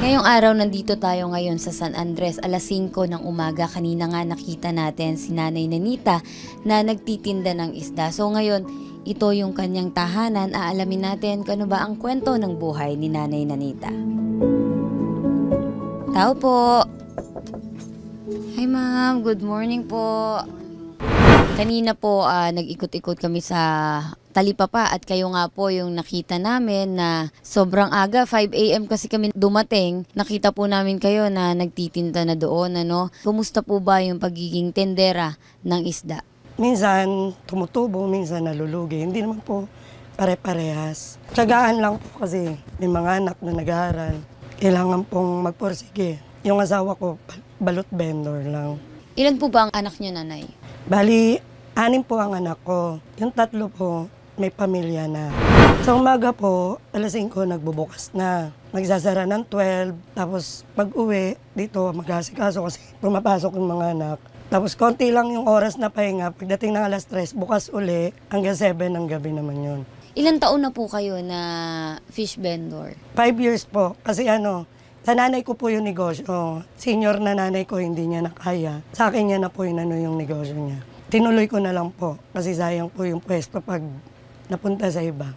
Ngayong araw, nandito tayo ngayon sa San Andres, alas 5 ng umaga. Kanina nga nakita natin si Nanay Nanita na nagtitinda ng isda. So ngayon, ito yung kanyang tahanan. Aalamin natin kung ano ba ang kwento ng buhay ni Nanay Nanita. Tao po! Hi ma'am, good morning po. Kanina po nag-ikot-ikot kami sa Talipapa at kayo nga po yung nakita namin na sobrang aga, 5 AM kasi kami dumating. Nakita po namin kayo na nagtitinda na doon. Kumusta po ba yung pagiging tendera ng isda? Minsan tumutubo, minsan nalulugi. Hindi naman po pare-parehas. Tiyagaan lang po kasi may mga anak na nag-aaral. Kailangan pong magpursige. Yung asawa ko, balot vendor lang. Ilan po ba ang anak niyo, Nanay? Bali, 6 po ang anak ko. Yung 3 po, may pamilya na. Sa umaga po, alas 5 nagbubukas na. Magsasara ng 12. Tapos pag uwi, dito mag-asikaso kasi pumapasok yung mga anak. Tapos konti lang yung oras na pahinga. Pagdating ng alas 3, bukas uli, hanggang 7 ng gabi naman yun. Ilan taon na po kayo na fish vendor? 5 years po. Kasi sa nanay ko po yung negosyo. Senior na nanay ko, hindi niya nakaya. Sa akin niya na po yung negosyo niya. Tinuloy ko na lang po. Kasi sayang po yung pwesto pag napunta sa iba.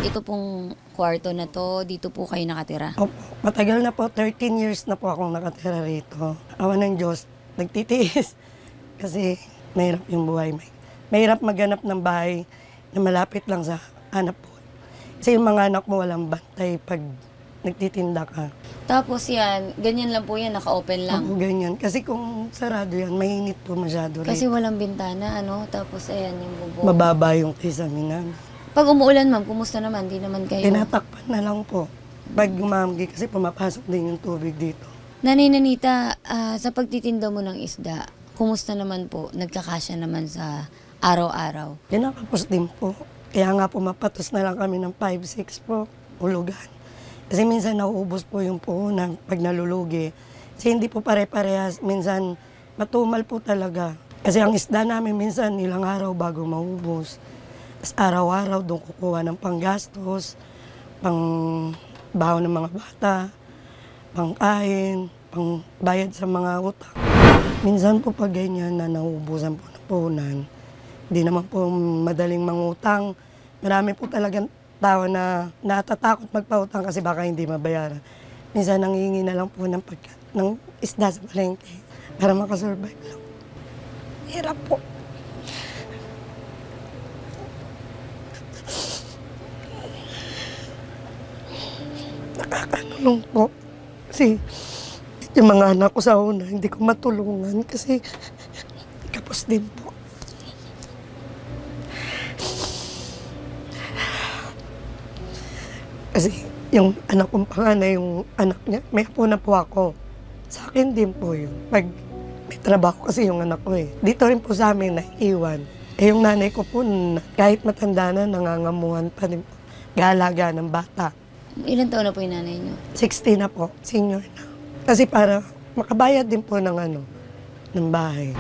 Ito pong kwarto na to, dito po kayo nakatira? Opo, matagal na po, 13 years na po akong nakatira rito. Awa ng Diyos, nagtitiis. Kasi mahirap yung buhay. Mahirap maghanap ng bahay na malapit lang sa anak po. Kasi yung mga anak mo walang bantay pag nagtitinda ka. Tapos yan, ganyan lang po yan, naka-open lang. Oo, ganyan. Kasi kung sarado yan, mainit po masyado rin. Kasi walang bintana, Tapos ayan yung bubong. Mababa yung kisame namin. Pag umuulan, ma'am, kumusta naman? Di naman kayo? Tinatakpan na lang po. Pag gumamgi, kasi pumapasok din yung tubig dito. Nanay Nanita, sa pagtitinda mo ng isda, kumusta naman po? Nagkakasya naman sa araw-araw? Kinakapos din po. Kaya nga pumapatos na lang kami ng 5-6 po, ulugan. Kasi minsan nauubos po yung puhunan pag nalulugi. Kasi hindi po pare-parehas. Minsan matumal po talaga. Kasi ang isda namin minsan ilang araw bago maubos. Tapos araw-araw doon kukuha ng panggastos, pang baho ng mga bata, pangkain, pang bayad sa mga utang. Minsan po pag ganyan na nauubusan po ng puhunan, hindi naman po madaling mangutang. Marami po talagang tao na natatakot magpautang kasi baka hindi mabayaran. Minsan nangingi na lang po ng isda sa palengke para makasurvive lang. Hirap po. Nakakanulong po. Kasi yung mga anak ko sa una, hindi ko matulungan kasi kapos din po. Kasi yung anak kong panganay, yung anak niya, may apo na po ako. Sa akin din po yun. Pag may trabaho kasi yung anak ko eh. Dito rin po sa amin naiiwan. Yung nanay ko po, kahit matanda na, nangangamuhan pa rin po. Galaga ng bata. Ilan taon na po yung nanay niyo? 60 na po, senior na. Kasi para makabayad din po ng ng bahay.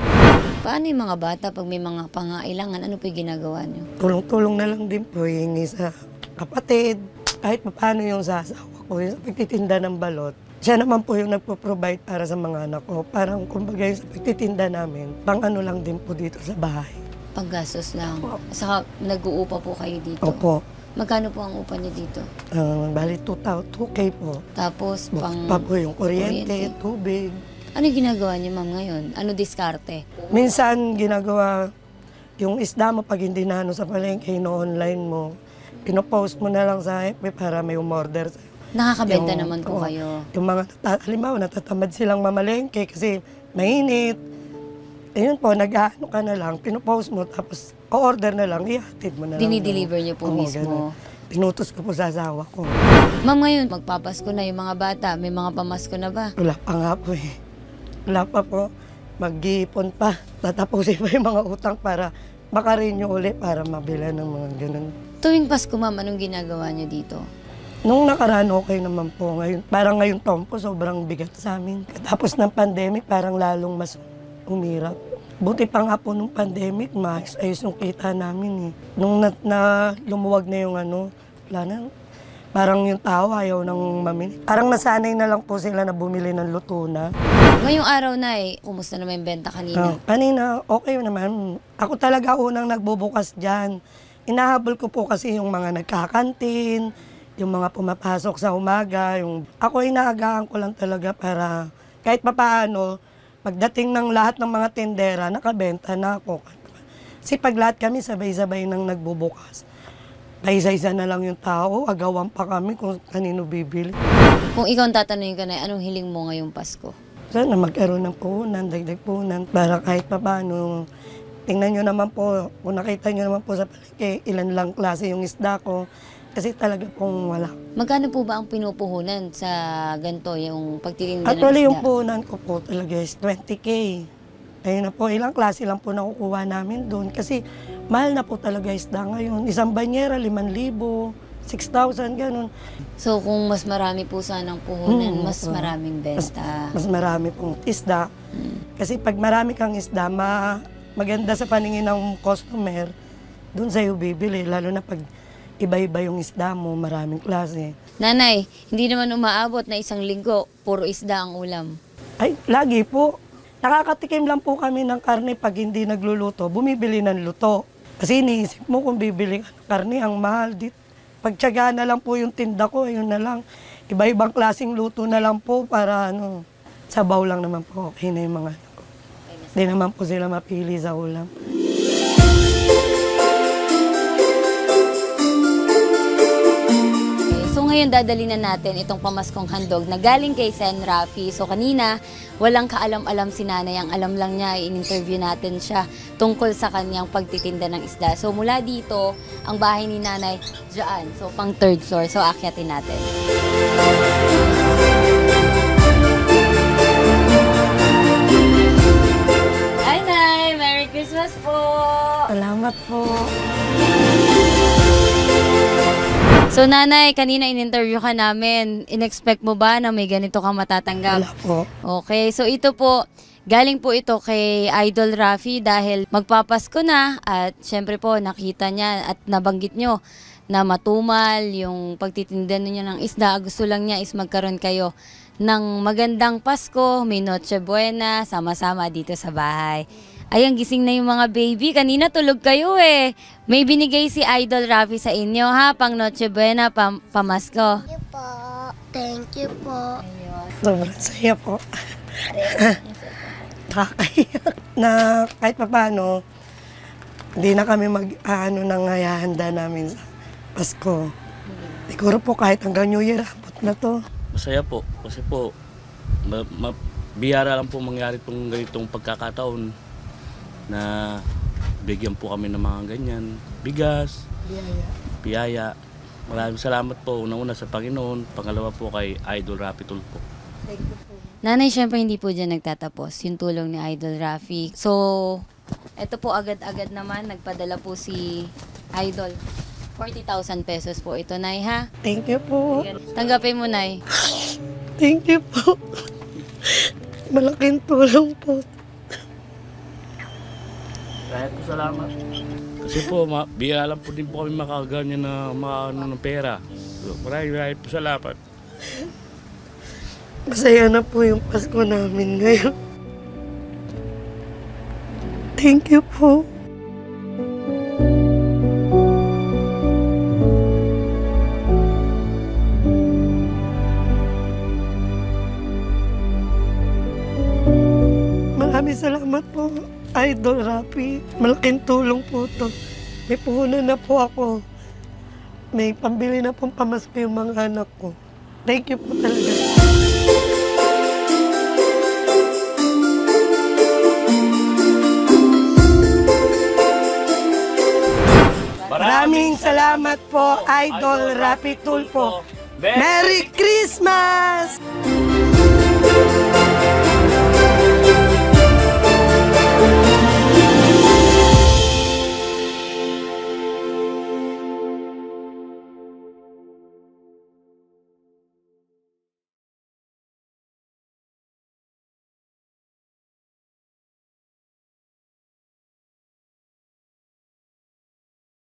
Paano yung mga bata pag may mga pangailangan? Ano po yung ginagawa niyo? Tulong-tulong na lang din po, hihingi sa kapatid. Kahit paano yung sa asawa ko, yung sa pagtitinda ng balot. Siya naman po yung nagpo-provide para sa mga anak ko. Parang kumbaga yung sa pagtitinda namin, pang lang din po dito sa bahay. Paggastos lang. Opo. Saka nag-uupa po kayo dito? Opo. Magkano po ang upa niyo dito? Bali 2K po. Tapos pang Pa po yung kuryente, tubig. Ano yung ginagawa niyo, ma'am, ngayon? Ano diskarte? Minsan ginagawa yung isda mo pag hindi na sa palengke, online mo. Pinopost mo na lang sa FB para may umorder sa'yo. Nakakabenta naman po kayo. Yung mga, halimbawa, natatamad silang mamalengke kasi mainit. Ayun po, nag-ano ka na lang, pinopost mo, tapos o-order na lang, ihatid mo na lang. Dinideliver niyo po mismo? Ganun. Pinutos ko po sa asawa ko. Ma'am, ngayon, magpapasko na yung mga bata. May mga pamasko na ba? Wala pa nga po eh. Wala pa po. Mag-iipon pa. Tatapusin pa yung mga utang para makarenew ulit para mabila ng mga ganun. Tuwing Pasko, ma'am, anong ginagawa niyo dito? Nung nakaraan, okay naman po. Ngayon, parang ngayon taon po, sobrang bigat sa amin. Tapos ng pandemic, parang lalong mas umirap. Buti pa nga po nung pandemic, ayos yung kita namin eh. Nung lumuwag na yung wala na, Parang yung tao ayaw nang mamili. Parang nasanay na lang po sila na bumili ng luto na. Ngayong araw na kumusta naman yung benta kanina? Kanina, okay naman. Ako talaga unang nagbubukas dyan. Inahabol ko po kasi yung mga nagkakantin, yung mga pumapasok sa umaga. Ako inaagaan ko lang talaga para kahit papaano, pagdating ng lahat ng mga tindera, nakabenta na ako. Kasi pag lahat kami sabay-sabay nang nagbubukas, paisa-isa na lang yung tao, agawan pa kami kung kanino bibili. Kung ikaw ang tatanungin ka na, anong hiling mo ngayong Pasko? Sana magkaroon ng puhunan, dagdag puhunan, para kahit pa paano. Tingnan nyo naman po, kung nakita nyo naman po sa palengke, ilan lang klase yung isda ko. Kasi talaga pong wala. Magkano po ba ang pinupuhunan sa ganito, yung pagtitinda ng Actually, isda? yung puhunan ko po talaga is 20K. Ayun na po, ilang klase lang po nakukuha namin doon. Kasi mahal na po talaga isda ngayon. Isang banyera, 5,000, 6,000, ganun. So kung mas marami po sanang puhunan, mas maraming benta. Mas marami pong isda. Kasi pag marami kang isda, maganda sa paningin ng customer, doon sa'yo bibili. Lalo na pag iba-iba yung isda mo, maraming klase. Nanay, hindi naman umaabot na 1 linggo, puro isda ang ulam. Ay, lagi po. Nakakatikim lang po kami ng karne pag hindi nagluluto, bumibili ng luto. Kasi iniisip mo kung bibili ka ng karne, ang mahal dito. Pagtyaga na lang po yung tinda ko, ayun na lang. Iba-ibang klaseng luto na lang po para sabaw lang naman po. Okay na yung mga ano ko. Hindi naman po sila mapili sa ulam. So ngayon dadali na natin itong pamaskong handog na galing kay Sen Rafi. So kanina, walang kaalam-alam si nanay. Ang alam lang niya, in-interview natin siya tungkol sa kanyang pagtitinda ng isda. So mula dito, ang bahay ni nanay, dyan. So pang 3rd floor. So akyatin natin. Hi, Nay! Merry Christmas po! Salamat po. So nanay, kanina in-interview ka namin. In-expect mo ba na may ganito ka matatanggap? Wala po. Okay, so ito po, galing po ito kay Idol Rafi dahil magpapasko na at syempre po nakita niya at nabanggit nyo na matumal yung pagtitinda niyo ng isda. Gusto lang niya is magkaroon kayo ng magandang Pasko, may Noche Buena, sama-sama dito sa bahay. Ayan, gising na yung mga baby. Kanina tulog kayo eh. May binigay si Idol Rafi sa inyo ha, pang Noche Buena, pamasko. Thank you po. Thank you po. Sobrang saya po. Nakakaiyak na kahit pa paano, hindi na kami nang hayahanda namin sa Pasko. Siguro po kahit hanggang New Year, abot na to. Masaya po kasi po biyara lang po mangyari itong ganitong pagkakataon na bigyan po kami ng mga ganyan, bigas, biyaya. Maraming salamat po una-una sa Panginoon, pangalawa po kay Idol Rafi Tulfo. Nanay, syempre hindi po dyan nagtatapos yung tulong ni Idol Rafi. So, eto po agad-agad naman, nagpadala po si Idol. 40,000 pesos po ito, Nay, ha? Thank you po. Tanggapin mo, Nay. Thank you po. Malaking tulong po. Kahit po salamat. Kasi po, biyaya lang po din po kami makaganyan na ng pera. So, maraming po salamat. Masaya na po yung Pasko namin ngayon. Thank you po. Maraming salamat po, Idol Rafi. Malaking tulong po to. May puhunan na po ako. May pambili na pong pamasko yung mga anak ko. Thank you po talaga. Maraming salamat po, Idol Rafi Tulfo. Merry Christmas!